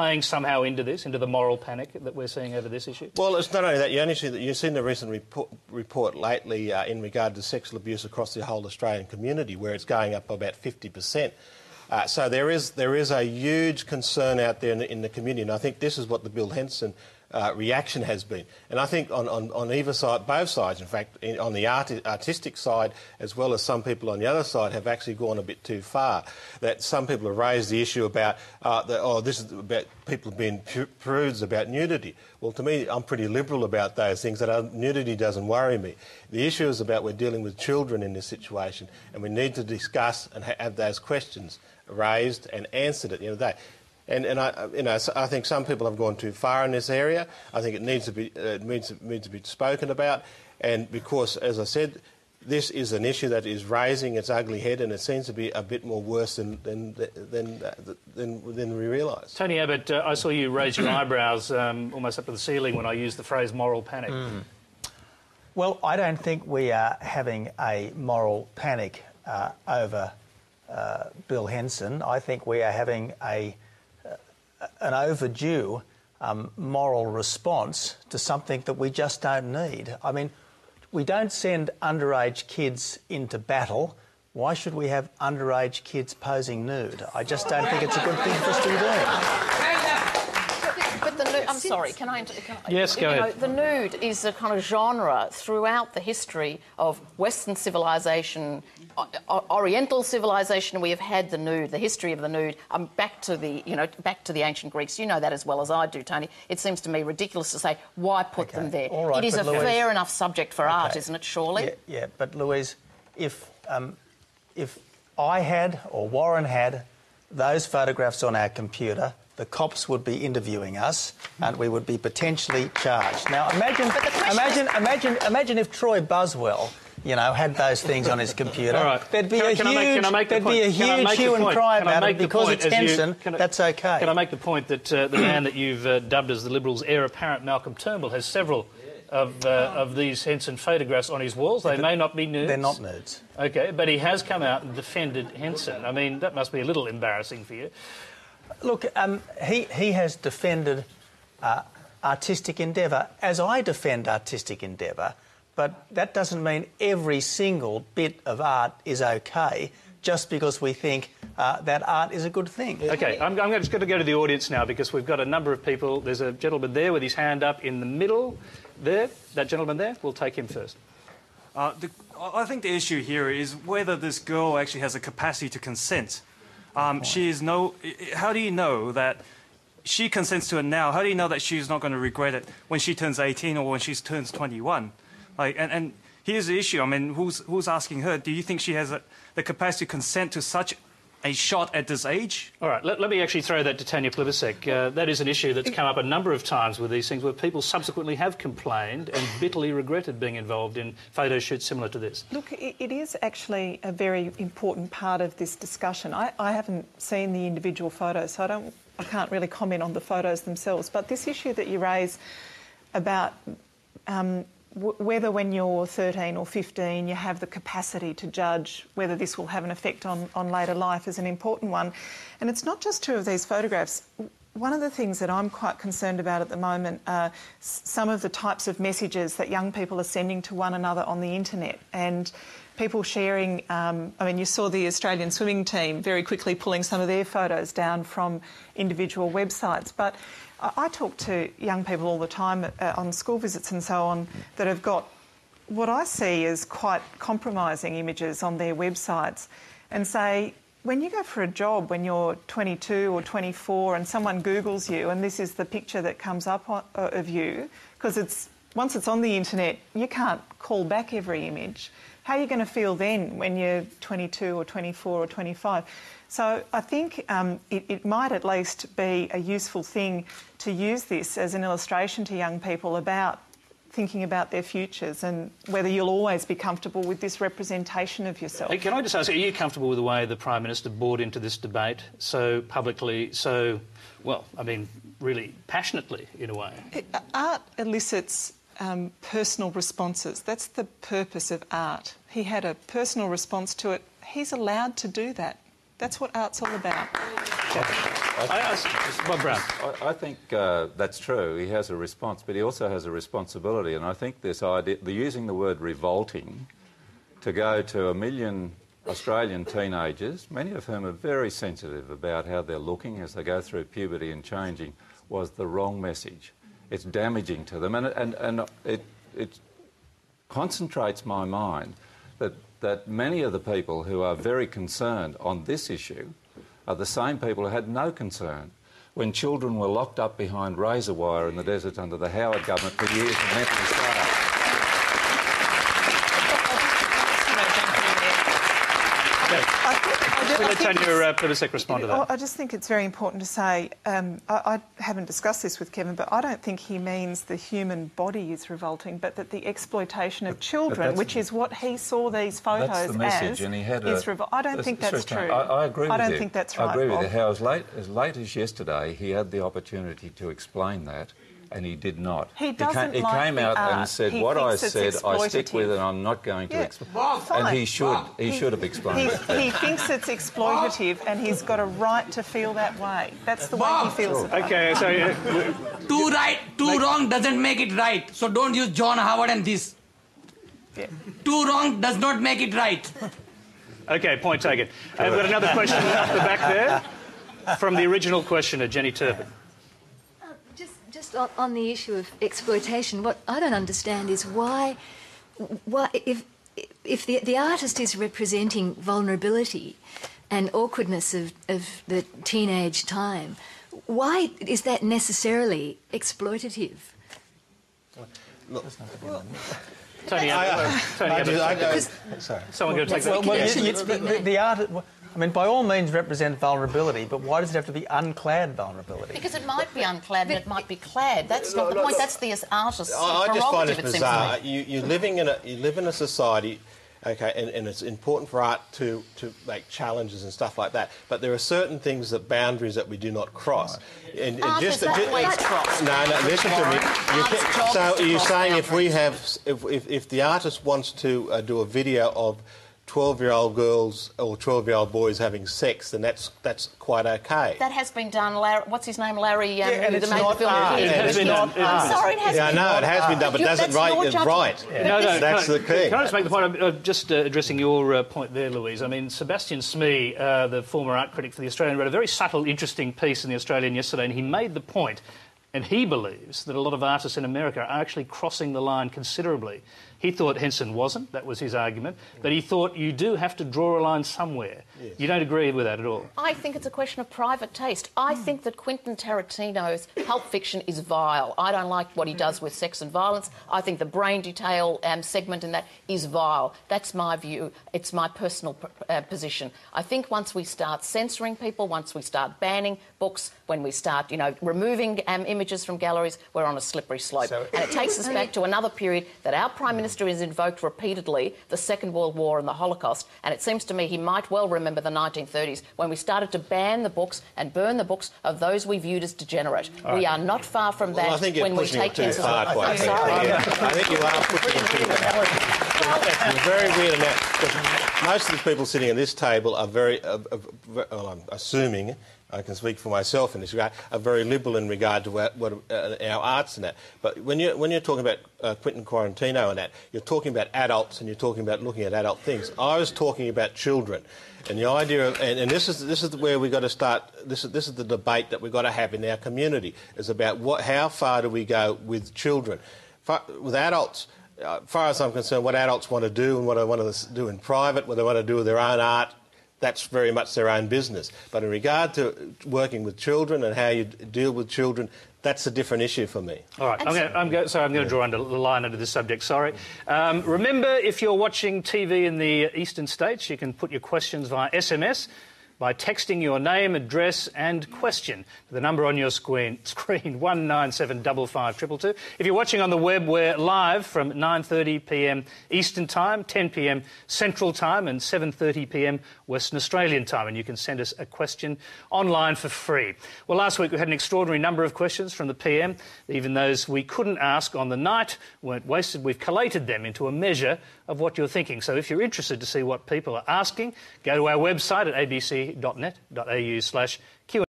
playing somehow into this, into the moral panic that we're seeing over this issue? Well, it's not only that. You only see that you've seen the recent report lately in regard to sexual abuse across the whole Australian community, where it's going up about 50%. So there is a huge concern out there in the community, and I think this is what the Bill Henson reaction has been. And I think on either side, both sides, in fact, on the artistic side, as well as some people on the other side, have actually gone a bit too far. That some people have raised the issue about, this is about people being prudes about nudity. Well, to me, I'm pretty liberal about those things. That nudity doesn't worry me. The issue is about we're dealing with children in this situation, and we need to discuss and have those questions raised and answered at the end of the day. And I think some people have gone too far in this area. I think it needs to be spoken about. And because, as I said, this is an issue that is raising its ugly head, and it seems to be a bit more worse than we realise. Tony Abbott, I saw you raise your eyebrows almost up to the ceiling when I used the phrase moral panic. Well, I don't think we are having a moral panic over Bill Henson. I think we are having an overdue moral response to something that we just don't need. I mean, we don't send underage kids into battle. Why should we have underage kids posing nude? I just don't think it's a good thing for us to be doing. But the nude, I'm sorry, can I yes, go ahead. The nude is a kind of genre throughout the history of Western civilization, Oriental civilization. We have had the nude, the history of the nude, back to the ancient Greeks. You know that as well as I do, Tony. It seems to me ridiculous to say why put them there. All right, it is a Louise, fair enough subject for art, isn't it? Surely. Yeah, but Louise, if I had or Warren had those photographs on our computer, the cops would be interviewing us, and we would be potentially charged. Now, imagine if Troy Buswell, had those things on his computer. All right. There'd be a huge hue and cry about it because it's Henson. That's okay. Can I make the point that the man that you've dubbed as the Liberals' heir apparent, Malcolm Turnbull, has several of these Henson photographs on his walls? They may not be nudes. They're not nudes. OK, but he has come out and defended Henson. I mean, that must be a little embarrassing for you. Look, he has defended artistic endeavour, as I defend artistic endeavour, but that doesn't mean every single bit of art is OK just because we think that art is a good thing. OK, I'm just going to go to the audience now because we've got a number of people. There's a gentleman there with his hand up in the middle there. That gentleman there, we'll take him first. I think the issue here is whether this girl actually has a capacity to consent. How do you know that she consents to it now? How do you know that she's not going to regret it when she turns 18 or when she turns 21? And here's the issue. I mean, who's asking her? Do you think she has the capacity to consent to such a shot at this age? All right, let me actually throw that to Tanya Plibersek. That is an issue that's come up a number of times with these things where people subsequently have complained and bitterly regretted being involved in photo shoots similar to this. Look, it is actually a very important part of this discussion. I haven't seen the individual photos, so I can't really comment on the photos themselves. But this issue that you raise about whether when you're 13 or 15 you have the capacity to judge whether this will have an effect on later life is an important one. And it's not just true of these photographs. One of the things that I'm quite concerned about at the moment are some of the types of messages that young people are sending to one another on the internet, and people sharing, you saw the Australian swimming team very quickly pulling some of their photos down from individual websites. But I talk to young people all the time on school visits and so on that have got what I see as quite compromising images on their websites, and say, when you go for a job when you're 22 or 24 and someone Googles you and this is the picture that comes up of you, because once it's on the internet, you can't call back every image. How are you going to feel then when you're 22 or 24 or 25? So I think it might at least be a useful thing to use this as an illustration to young people about thinking about their futures and whether you'll always be comfortable with this representation of yourself. Hey, can I just ask, are you comfortable with the way the Prime Minister bought into this debate so publicly, really passionately in a way? Art elicits personal responses. That's the purpose of art. He had a personal response to it. He's allowed to do that. That's what art's all about. Bob Brown. I think that's true. He has a response, but he also has a responsibility. And I think this idea, using the word revolting, to go to 1 million Australian teenagers, many of whom are very sensitive about how they're looking as they go through puberty and changing, was the wrong message. It's damaging to them, and it concentrates my mind that many of the people who are very concerned on this issue are the same people who had no concern when children were locked up behind razor wire in the desert under the Howard government for years and mentally starved. Let Tanya Plibersek respond to that. I just think it's very important to say, I haven't discussed this with Kevin, but I don't think he means the human body is revolting, but that the exploitation of children, which is what he saw these photos that's the message, as, and he had is revolting. I don't think that's true. I agree with you. I don't think that's right, I agree with Bob. you. How as late as yesterday, he had the opportunity to explain that, and he did not. He doesn't He like came the out art. and said, He "What I thinks said, it's I stick with, exploitative. and I'm not going to Yeah. explain." Fine. And he should have explained it. He thinks it's exploitative, and he's got a right to feel that way. That's the way he feels about it. Okay, so... Two wrong doesn't make it right. So don't use John Howard and this. Yeah. Two wrong does not make it right. Okay, point taken. I've got another question off the back there from the original questioner, Jenny Turpin. Just on the issue of exploitation, what I don't understand is why if the artist is representing vulnerability and awkwardness of the teenage time, why is that necessarily exploitative? Tony, Sorry. someone going to take that? The art, I mean, by all means represent vulnerability, but why does it have to be unclad vulnerability? Because it might be unclad and it might be clad. That's not the point. That's the artist's I just find it prerogative, bizarre. seems to me. You live in a society, okay, and it's important for art to make challenges and stuff like that. But there are certain things, boundaries that we do not cross. And Art is that way crossed. No, listen to me. So you're saying if the artist wants to do a video of 12-year-old girls or 12-year-old boys having sex, then that's quite okay. That has been done. What's his name? Larry, and who it's made the not film. art. Kid. It has been done. I'm sorry, it has been no, it has been done, but doesn't right is right. That's the key. Can I just make the point? I'm just addressing your point there, Louise. I mean, Sebastian Smee, the former art critic for The Australian, wrote a very subtle, interesting piece in The Australian yesterday, and he made the point, and he believes that a lot of artists in America are actually crossing the line considerably. He thought Henson wasn't, that was his argument, but he thought you do have to draw a line somewhere. Yes. You don't agree with that at all? I think it's a question of private taste. I think that Quentin Tarantino's Pulp Fiction is vile. I don't like what he does with sex and violence. I think the brain detail segment in that is vile. That's my view. It's my personal position. I think once we start censoring people, once we start banning books, when we start, removing images from galleries, we're on a slippery slope. And it takes us back to another period that our Prime Minister has invoked repeatedly, the Second World War and the Holocaust, and it seems to me he might well remember the 1930s when we started to ban the books and burn the books of those we viewed as degenerate. Right. We are not far from that when we take too far, quite frankly. I think you are pushing it too far. You're very weird in that. Most of the people sitting at this table are very, well, I'm assuming, I can speak for myself in this regard, are very liberal in regard to what our arts and that. But when you're talking about Quentin Tarantino and that, you're talking about adults and you're talking about looking at adult things. I was talking about children, and the idea of and this is where we got to start. This is the debate that we've got to have in our community is about how far do we go with children, with adults. As far as I'm concerned, what adults want to do and what they want to do in private, what they want to do with their own art. That's very much their own business. But in regard to working with children and how you deal with children, that's a different issue for me. All right, I'm going to draw the line under this subject, sorry. Remember, if you're watching TV in the eastern states, you can put your questions via SMS by texting your name, address and question to the number on your screen 19755222. If you're watching on the web, we're live from 9:30 p.m. Eastern Time, 10 p.m. Central Time and 7:30 p.m. Western Australian Time, and you can send us a question online for free. Well, last week we had an extraordinary number of questions from the PM. Even those we couldn't ask on the night weren't wasted. We've collated them into a measure of what you're thinking. So if you're interested to see what people are asking, go to our website at abc.net.au/Q&A.